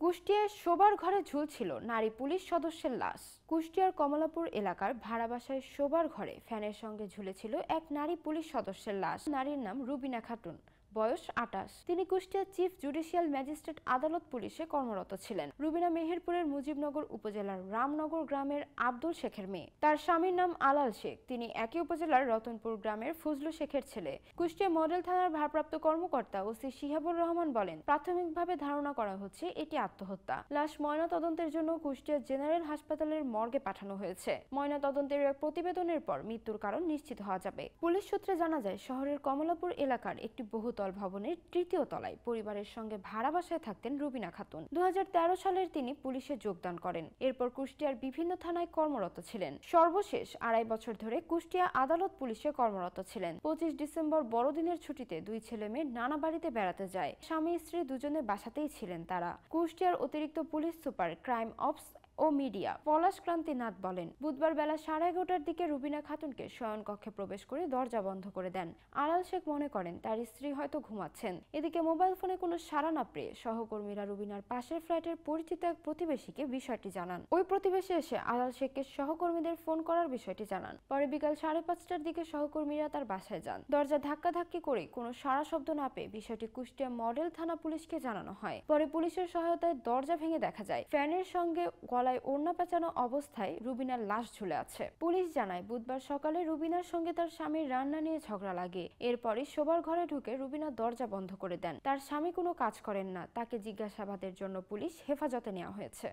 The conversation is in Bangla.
কুষ্টিয়ায় শোবার ঘরে ঝুলছিল নারী পুলিশ সদস্যের লাশ। কুষ্টিয়ার কমলাপুর এলাকার ভাড়া বাসায় শোবার ঘরে ফ্যানের সঙ্গে ঝুলেছিল এক নারী পুলিশ সদস্যের লাশ। নারীর নাম রুবিনা খাতুন, বয়স ২৮। তিনি কুষ্টিয়া চিফ জুডিশিয়াল ম্যাজিস্ট্রেট আদালত পুলিশে কর্মরত ছিলেন। রুবিনা মেহেরপুরের মুজিবনগর উপজেলার রামনগর গ্রামের আব্দুল শেখের মেয়ে। তার স্বামীর নাম আলাল শেখ। তিনি একই উপজেলার রতনপুর গ্রামের ফজলু শেখের ছেলে। কুষ্টিয়া মডেল থানার ভারপ্রাপ্ত কর্মকর্তা ওসি শিহাবুর রহমান বলেন, প্রাথমিকভাবে ধারণা করা হচ্ছে এটি আত্মহত্যা। লাশ ময়নাতদন্তের জন্য কুষ্টিয়া জেনারেল হাসপাতালের মর্গে পাঠানো হয়েছে। ময়নাতদন্তের প্রতিবেদনের পর মৃত্যুর কারণ নিশ্চিত হওয়া যাবে। পুলিশ সূত্রে জানা যায়, শহরের কমলাপুর এলাকার একটি বহুতল ভবনের তৃতীয় তলায় পরিবারের সঙ্গে ভাড়া বাসায় থাকতেন রুবিনা খাতুন। ২০১৩ সালের তিনি পুলিশে যোগদান করেন। এরপর কুষ্টিয়ার বিভিন্ন থানায় কর্মরত ছিলেন। সর্বশেষ ২.৫ বছর ধরে কুষ্টিয়া আদালত পুলিশে কর্মরত ছিলেন। ২৫ ডিসেম্বর বড়দিনের ছুটিতে দুই ছেলে মেয়ে নানা বাড়িতে বেড়াতে যায়। স্বামী স্ত্রী দুজনে বাসাতেই ছিলেন তারা। কুষ্টিয়ার অতিরিক্ত পুলিশ সুপার ক্রাইম অপস ও মিডিয়া পলাশ ক্রান্তি নাথ বলেন, বুধবার বেলা 11:30টার দিকে রুবিনা খাতুনকে শয়নকক্ষে প্রবেশ করে দরজা বন্ধ করে দেন। আলাল শেখ মনে করেন তার স্ত্রী হয়তো ঘুমাচ্ছেন। এদিকে মোবাইল ফোনে কোনো সাড়া না পেয়ে সহকর্মীরা রুবিনার পাশের ফ্ল্যাটের পরিচিত এক প্রতিবেশীকে বিষয়টি জানান। ওই প্রতিবেশী এসে আলাল শেখকে সহকর্মীদের ফোন করার বিষয়টি জানান। পরে বিকাল 5:30টার দিকে সহকর্মীরা তার বাসায় যান। দরজা ধাক্কাধাক্কি করে কোনো সাড়া শব্দ না পেয়ে বিষয়টি কুষ্টিয়া মডেল থানা পুলিশকে জানানো হয়। পরে পুলিশের সহায়তায় দরজা ভেঙে দেখা যায় ফ্যানের সঙ্গে গলায় ওড়না পেঁচানো অবস্থায় রুবিনার লাশ ঝুলে আছে। পুলিশ জানায়, বুধবার সকালে রুবিনার সঙ্গে তার স্বামীর রান্না নিয়ে ঝগড়া লাগে। এরপরই শোবার ঘরে ঢুকে রুবিনা দরজা বন্ধ করে দেন। তার স্বামী কোনো কাজ করেন না। তাকে জিজ্ঞাসাবাদের জন্য পুলিশ হেফাজতে নেওয়া হয়েছে।